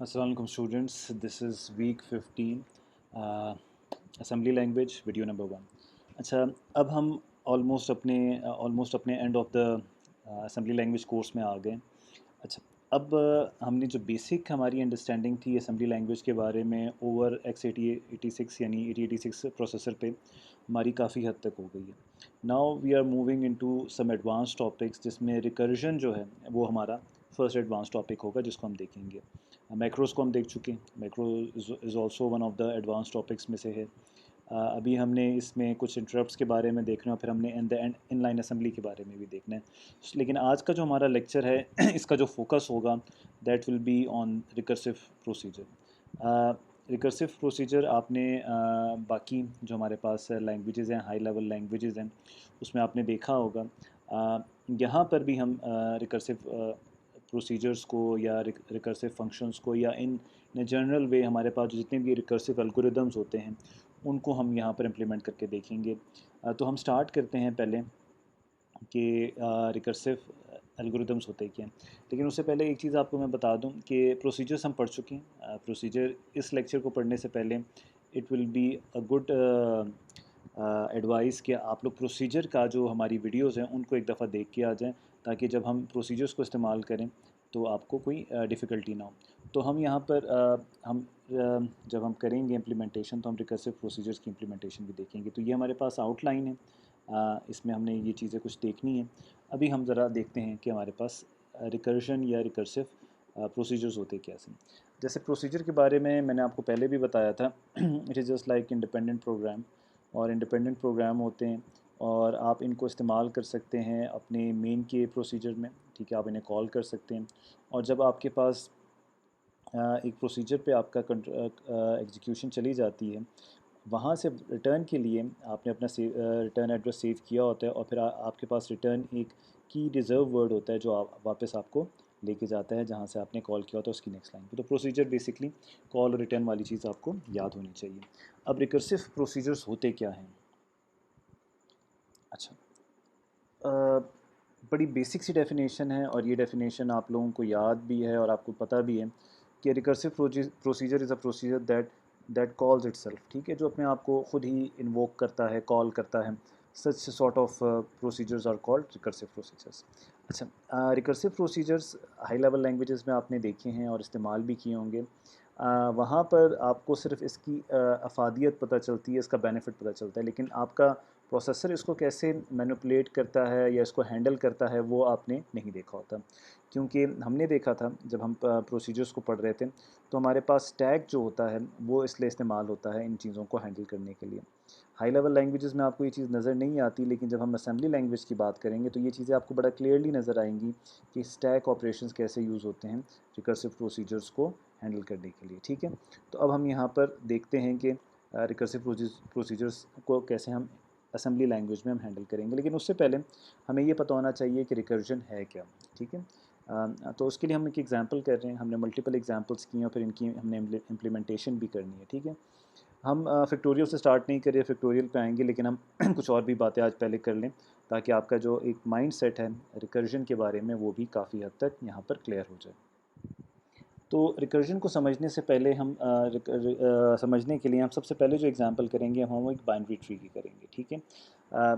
Assalamualaikum students, this is week 15 assembly language video number 1। अच्छा, अब हम ऑलमोस्ट अपने end of the assembly language course में आ गए। अच्छा, अब हमने जो बेसिक हमारी अंडरस्टैंडिंग थी assembly लैंग्वेज के बारे में ओवर x86 यानी 8086 प्रोसेसर पे हमारी काफ़ी हद तक हो गई है। Now we are moving into some advance topics जिसमें रिकर्जन जो है वो हमारा फर्स्ट एडवांस टॉपिक होगा जिसको हम देखेंगे। मैक्रोस को हम देख चुके हैं, macro is also one of the advance topics में से है। अभी हमने इसमें कुछ इंटरप्ट्स के बारे में देखना है, फिर हमने in the and in line assembly के बारे में भी देखना है। लेकिन आज का जो हमारा लेक्चर है इसका जो फोकस होगा that will be on recursive procedure. Recursive procedure आपने बाकी जो हमारे पास लैंग्वेजेस हैं, हाई लेवल लैंग्वेजेस हैं, उसमें आपने देखा होगा। यहाँ पर भी हम रिकर्सिव प्रोसीजर्स को या रिकर्सिव फंक्शंस को या इन जनरल वे हमारे पास जितने भी रिकर्सिव एल्गोरिदम्स होते हैं उनको हम यहाँ पर इम्प्लीमेंट करके देखेंगे। तो हम स्टार्ट करते हैं पहले कि रिकर्सिव एल्गोरिदम्स होते क्या हैं। लेकिन उससे पहले एक चीज़ आपको मैं बता दूं कि प्रोसीजर्स हम पढ़ चुके हैं। प्रोसीजर इस लेक्चर को पढ़ने से पहले it will be a good advice कि आप लोग प्रोसीजर का जो हमारी वीडियोस हैं उनको एक दफ़ा देख के आ जाएं, ताकि जब हम प्रोसीजर्स को इस्तेमाल करें तो आपको कोई डिफ़िकल्टी ना हो। तो हम यहाँ पर जब हम करेंगे इम्प्लीमेंटेशन तो हम रिकर्सिव प्रोसीजर्स की इम्प्लीमेंटेशन भी देखेंगे। तो ये हमारे पास आउटलाइन है, इसमें हमने ये चीज़ें कुछ देखनी है। अभी हम ज़रा देखते हैं कि हमारे पास रिकर्शन या रिकर्सिव प्रोसीजर्स होते कैसे। जैसे प्रोसीजर के बारे में मैंने आपको पहले भी बताया था it is just like independent program, और इंडिपेंडेंट प्रोग्राम होते हैं और आप इनको इस्तेमाल कर सकते हैं अपने मेन के प्रोसीजर में। ठीक है, आप इन्हें कॉल कर सकते हैं, और जब आपके पास एक प्रोसीजर पे आपका एग्जीक्यूशन चली जाती है, वहाँ से रिटर्न के लिए आपने अपना रिटर्न एड्रेस सेव किया होता है, और फिर आपके पास रिटर्न एक की रिज़र्व वर्ड होता है जो वापस आपको लेके जाता है जहाँ से आपने कॉल किया होता है उसकी नेक्स्ट लाइन पे। तो प्रोसीजर बेसिकली कॉल और रिटर्न वाली चीज़ आपको याद होनी चाहिए। अब रिकर्सिव प्रोसीजर्स होते क्या हैं? अच्छा, बड़ी बेसिक सी डेफिनेशन है, और ये डेफिनेशन आप लोगों को याद भी है और आपको पता भी है कि recursive procedure is a procedure that calls itself. ठीक है, जो अपने आप को खुद ही इन्वोक करता है, कॉल करता है। Such sort of procedures are called recursive procedures. अच्छा, recursive procedures high level languages में आपने देखे हैं और इस्तेमाल भी किए होंगे। वहाँ पर आपको सिर्फ इसकी अफादियत पता चलती है, इसका बेनिफिट पता चलता है, लेकिन आपका प्रोसेसर इसको कैसे मैनिपुलेट करता है या इसको हैंडल करता है वो आपने नहीं देखा होता। क्योंकि हमने देखा था जब हम प्रोसीजर्स को पढ़ रहे थे तो हमारे पास स्टैक जो होता है वो इसलिए इस्तेमाल होता है इन चीज़ों को हैंडल करने के लिए। हाई लेवल लैंग्वेजेस में आपको ये चीज़ नज़र नहीं आती, लेकिन जब हम असेंबली लैंग्वेज की बात करेंगे तो ये चीज़ें आपको बड़ा क्लियरली नज़र आएंगी कि स्टैक ऑपरेशंस कैसे यूज़ होते हैं रिकर्सिव प्रोसीजर्स को हैंडल करने के लिए। ठीक है, तो अब हम यहाँ पर देखते हैं कि रिकर्सिव प्रोसीजर्स को कैसे हम असेंबली लैंग्वेज में हम हैंडल करेंगे। लेकिन उससे पहले हमें ये पता होना चाहिए कि रिकर्जन है क्या। ठीक है, तो उसके लिए हम एक एग्जांपल कर रहे हैं, हमने मल्टीपल एग्जांपल्स किए और फिर इनकी हमने इम्प्लीमेंटेशन भी करनी है। ठीक है, हम फैक्टोरियल से स्टार्ट नहीं करिए, फैक्टोरियल पे आएंगे, लेकिन हम कुछ और भी बातें आज पहले कर लें ताकि आपका जो एक माइंड सेट है रिकर्जन के बारे में वो भी काफ़ी हद तक यहाँ पर क्लियर हो जाए। तो रिकर्जन को समझने से पहले हम समझने के लिए हम सबसे पहले जो एग्जांपल करेंगे हम एक बाइनरी ट्री की करेंगे। ठीक है, अ,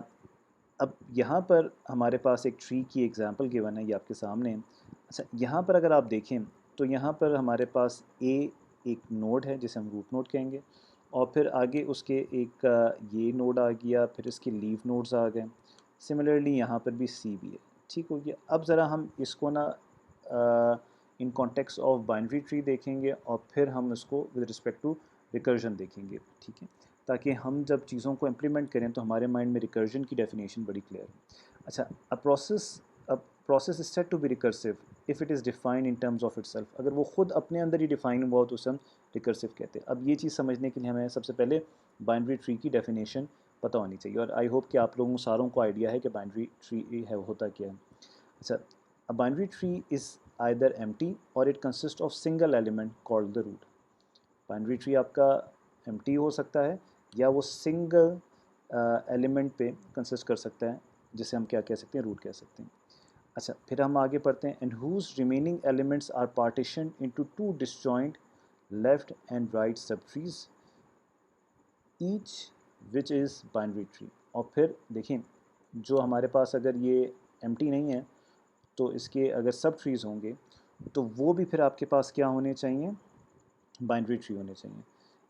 अब यहाँ पर हमारे पास एक ट्री की एग्जांपल गिवन है, ये आपके सामने है। अच्छा, यहाँ पर अगर आप देखें तो यहाँ पर हमारे पास एक नोड है जिसे हम रूट नोड कहेंगे, और फिर आगे उसके एक ये नोड आ गया, फिर इसके लीव नोड्स आ गए। सिमिलरली यहाँ पर भी सी भी है। ठीक हो गया, अब ज़रा हम इसको ना in context of binary tree देखेंगे और फिर हम इसको विद रिस्पेक्ट टू रिकर्जन देखेंगे। ठीक है, ताकि हम जब चीज़ों को इम्प्लीमेंट करें तो हमारे माइंड में रिकर्जन की डेफिनेशन बड़ी क्लियर है। अच्छा, a process is said to be recursive if it is defined in terms of itself. अगर वो खुद अपने अंदर ही डिफाइन हुआ हो तो उसे हम रिकर्सिव कहते हैं। अब ये चीज़ समझने के लिए हमें सबसे पहले बाइनरी ट्री की डेफिनेशन पता होनी चाहिए, और आई होप कि आप लोगों सारों को आइडिया है कि बाइनरी ट्री है होता क्या है। अच्छा, a binary tree is either empty or it consists of single element called the root। Binary tree आपका empty हो सकता है या वो सिंगल एलिमेंट पे कंसिस्ट कर सकता है, जिसे हम क्या कह सकते हैं, रूट कह सकते हैं। अच्छा, फिर हम आगे पढ़ते हैं, and whose remaining elements are partition into two disjoint left and right sub trees each which is binary tree. और फिर देखें, जो हमारे पास अगर ये एम्प्टी नहीं है तो इसके अगर सब ट्रीज़ होंगे तो वो भी फिर आपके पास क्या होने चाहिए, बाइनरी ट्री होने चाहिए।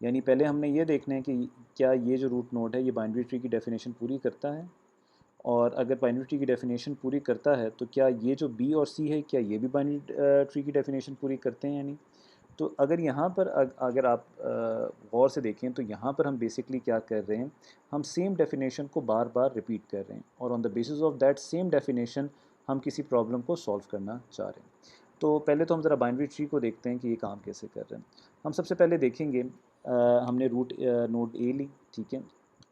यानी पहले हमने ये देखना है कि क्या ये जो रूट नोड है ये बाइनरी ट्री की डेफिनेशन पूरी करता है, और अगर बाइनरी ट्री की डेफिनेशन पूरी करता है तो क्या ये जो बी और सी है क्या ये भी बाइनरी ट्री की डेफिनेशन पूरी करते हैं या नहीं। तो अगर यहाँ पर अगर आप गौर से देखें तो यहाँ पर हम बेसिकली क्या कर रहे हैं, हम सेम डेफिनेशन को बार बार रिपीट कर रहे हैं और on the basis of that same definition हम किसी प्रॉब्लम को सॉल्व करना चाह रहे हैं। तो पहले तो हम ज़रा बाइनरी ट्री को देखते हैं कि ये काम कैसे कर रहे हैं। हम सबसे पहले देखेंगे, हमने रूट नोड ए ली, ठीक है,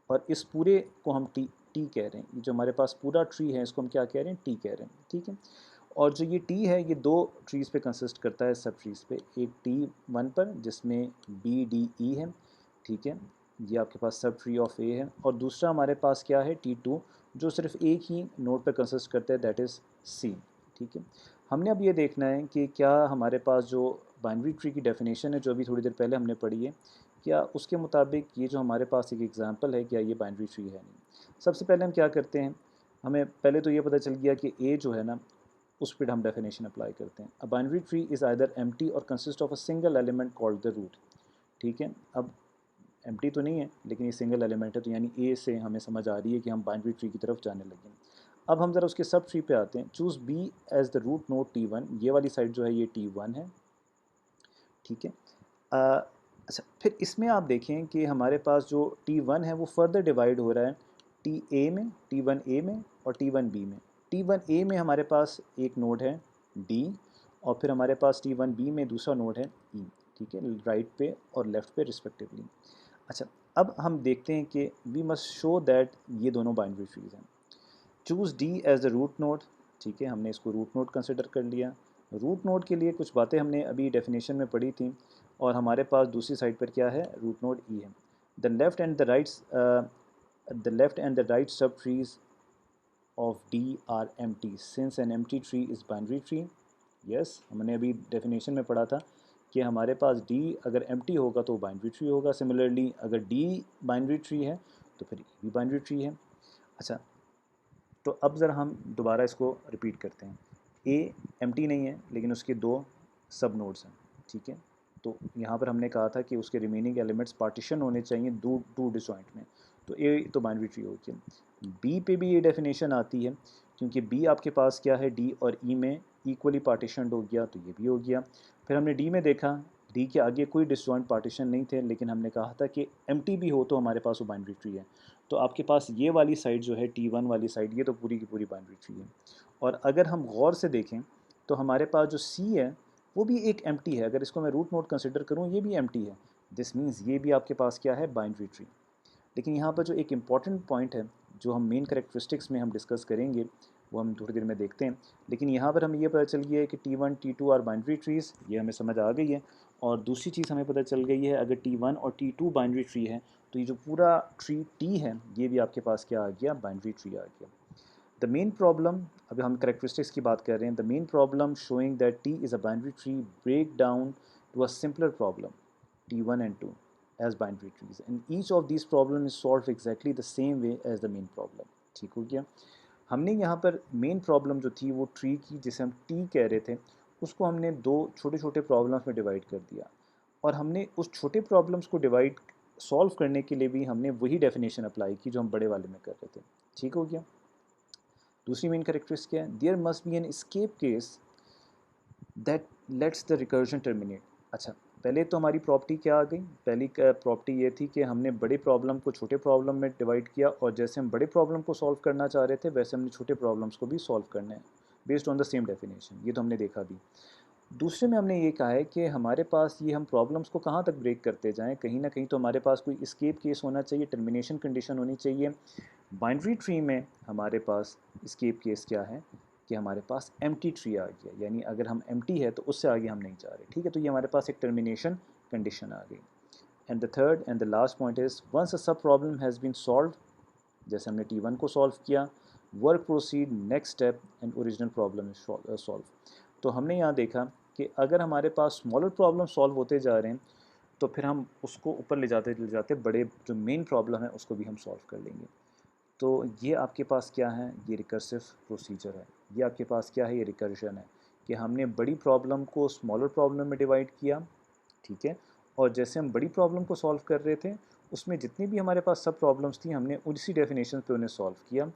और इस पूरे को हम टी टी कह रहे हैं। ये जो हमारे पास पूरा ट्री है इसको हम क्या कह रहे हैं, टी कह रहे हैं, ठीक है। और जो ये टी है ये दो ट्रीज़ पे कंसिस्ट करता है, सब ट्रीज़ पे। एक T1 पर जिसमें बी डी ई है, ठीक है, ये आपके पास सब ट्री ऑफ ए है। और दूसरा हमारे पास क्या है, T2, जो सिर्फ एक ही नोड पे कंसिस्ट करता है, दैट इज़ सी, ठीक है। हमने अब ये देखना है कि क्या हमारे पास जो बाइनरी ट्री की डेफिनेशन है जो अभी थोड़ी देर पहले हमने पढ़ी है, क्या उसके मुताबिक ये जो हमारे पास एक एग्जांपल है क्या ये बाइनरी ट्री है नहीं। सबसे पहले हम क्या करते हैं, हमें पहले तो ये पता चल गया कि ए जो है ना उस पर हम डेफिनेशन अप्लाई करते हैं। A binary tree is either empty और consist of a single element called the root, ठीक है। अब एम्प्टी तो नहीं है लेकिन ये सिंगल एलिमेंट है, तो यानी ए से हमें समझ आ रही है कि हम बाइनरी ट्री की तरफ जाने लगे। अब हम ज़रा उसके सब ट्री पे आते हैं। Choose B as the root node T1, ये वाली साइड जो है ये T1 है, ठीक है। अच्छा, फिर इसमें आप देखें कि हमारे पास जो T1 है वो फर्दर डिवाइड हो रहा है टी ए में, T1A में और T1B में। T1A में हमारे पास एक नोड है D, और फिर हमारे पास T1B में दूसरा नोड है E, ठीक है, राइट पे और लेफ़्ट पे रिस्पेक्टिवली। अच्छा, अब हम देखते हैं कि वी मस्ट शो दैट ये दोनों बाइनरी ट्रीज़ हैं। Choose D as the root node, ठीक है, हमने इसको रूट नोड कंसिडर कर लिया। रूट नोड के लिए कुछ बातें हमने अभी डेफिनेशन में पढ़ी थी, और हमारे पास दूसरी साइड पर क्या है, रूट नोड ई है। The left and the rights the left and the right sub trees of the are empty since an empty tree is binary tree. Yes, हमने अभी डेफिनेशन में पढ़ा था कि हमारे पास डी अगर एम्प्टी होगा तो बाइनरी ट्री होगा। सिमिलरली अगर डी बाइनरी ट्री है तो फिर ई भी बाइनरी ट्री है। अच्छा, तो अब ज़रा हम दोबारा इसको रिपीट करते हैं। ए एम्प्टी नहीं है लेकिन उसके दो सब नोड्स हैं, ठीक है। तो यहाँ पर हमने कहा था कि उसके रिमेनिंग एलिमेंट्स पार्टीशन होने चाहिए दो टू डिसजॉइंट में, तो ए तो बाइनरी ट्री हो गया। बी पे भी ये डेफिनेशन आती है क्योंकि बी आपके पास क्या है, डी और ई में इक्वली पार्टीशन हो गया, तो ये भी हो गया। फिर हमने डी में देखा, डी के आगे कोई डिसजॉइंट पार्टीशन नहीं थे, लेकिन हमने कहा था कि एम्प्टी भी हो तो हमारे पास वो बाइनरी ट्री है। तो आपके पास ये वाली साइड जो है T1 वाली साइड, ये तो पूरी की पूरी बाइनरी ट्री है। और अगर हम गौर से देखें तो हमारे पास जो C है वो भी एक एम्प्टी है। अगर इसको मैं रूट नोड कंसिडर करूँ ये भी एम्प्टी है, दिस मीन्स ये भी आपके पास क्या है, बाइनरी ट्री। लेकिन यहाँ पर जो एक इम्पॉर्टेंट पॉइंट है जो हम मेन करेक्टरिस्टिक्स में हम डिस्कस करेंगे वो हम थोड़ी देर में देखते हैं। लेकिन यहाँ पर हमें ये पता चल गया है कि T1 T2 are binary trees, ये हमें समझ आ गई है। और दूसरी चीज़ हमें पता चल गई है, अगर T1 और T2 बाइनरी ट्री है तो ये जो पूरा ट्री T है ये भी आपके पास क्या आ गया, बाइनरी ट्री आ गया। द मेन प्रॉब्लम, अभी हम करेक्टरिस्टिक्स की बात कर रहे हैं, the main problem showing that T is a binary tree break down to a simpler problem T1 and 2 as binary trees, and each of these problem is solved exactly the same way as the main problem। ठीक हो गया। हमने यहाँ पर main problem जो थी वो tree की, जिसे हम टी कह रहे थे, उसको हमने दो छोटे छोटे प्रॉब्लम्स में डिवाइड कर दिया, और हमने उस छोटे प्रॉब्लम्स को डिवाइड सॉल्व करने के लिए भी हमने वही डेफिनेशन अप्लाई की जो हम बड़े वाले में कर रहे थे। ठीक हो गया। दूसरी मेन कैरेक्टरिस्टिक क्या है, there must be an escape case that lets the recursion terminate. अच्छा, पहले तो हमारी प्रॉपर्टी क्या आ गई, पहली प्रॉपर्टी ये थी कि हमने बड़े प्रॉब्लम को छोटे प्रॉब्लम में डिवाइड किया, और जैसे हम बड़े प्रॉब्लम को सॉल्व करना चाह रहे थे वैसे हमने छोटे प्रॉब्लम्स को भी सॉल्व करना है based on the same definition. ये तो हमने देखा भी। दूसरे में हमने ये कहा है कि हमारे पास ये हम प्रॉब्लम्स को कहाँ तक ब्रेक करते जाएं, कहीं ना कहीं तो हमारे पास कोई एस्केप केस होना चाहिए, टर्मिनेशन कंडीशन होनी चाहिए। बाइनरी ट्री में हमारे पास एस्केप केस क्या है कि हमारे पास एम्प्टी ट्री आ गया, यानी अगर हम एम्प्टी है तो उससे आगे हम नहीं जा रहे, ठीक है। तो ये हमारे पास एक टर्मिनेशन कंडीशन आ गई। And the third and the last point is once a sub problem has been solve, जैसे हमने T1 को सॉल्व किया work proceed, next step and original problem is solve. तो हमने यहाँ देखा कि अगर हमारे पास स्मॉलर प्रॉब्लम सॉल्व होते जा रहे हैं तो फिर हम उसको ऊपर ले जाते बड़े जो मेन प्रॉब्लम है उसको भी हम सॉल्व कर लेंगे। तो ये आपके पास क्या है, ये रिकर्सिव प्रोसीजर है। ये आपके पास क्या है, ये रिकर्जन है कि हमने बड़ी प्रॉब्लम को स्मॉलर प्रॉब्लम में डिवाइड किया, ठीक है, और जैसे हम बड़ी प्रॉब्लम को सॉल्व कर रहे थे उसमें जितनी भी हमारे पास सब प्रॉब्लम्स थी हमने उसी डेफिनेशन पे उन्हें सॉल्व किया।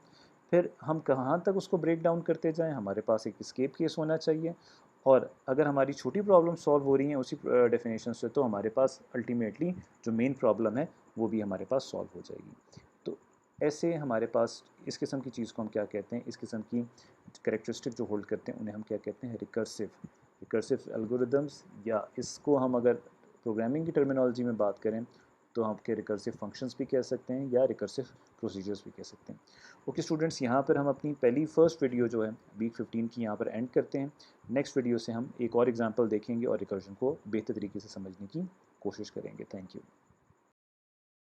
फिर हम कहाँ तक उसको ब्रेक डाउन करते जाएं, हमारे पास एक स्केप केस होना चाहिए, और अगर हमारी छोटी प्रॉब्लम सॉल्व हो रही हैं उसी डेफिनेशन से तो हमारे पास अल्टीमेटली जो मेन प्रॉब्लम है वो भी हमारे पास सॉल्व हो जाएगी। तो ऐसे हमारे पास इस किस्म की चीज़ को हम क्या कहते हैं, इस किस्म की कैरेक्टरिस्टिक जो होल्ड करते हैं उन्हें हम क्या कहते हैं, रिकर्सिव एल्गोरिदम्स, या इसको हम अगर प्रोग्रामिंग की टर्मिनोलॉजी में बात करें तो हम के रिकर्सिव फंक्शंस भी कह सकते हैं या रिकर्सिव प्रोसीजर्स भी कह सकते हैं। ओके स्टूडेंट्स, यहाँ पर हम अपनी पहली फर्स्ट वीडियो जो है वीक 15 की यहाँ पर एंड करते हैं। नेक्स्ट वीडियो से हम एक और एग्जांपल देखेंगे और रिकर्जन को बेहतर तरीके से समझने की कोशिश करेंगे। Thank you.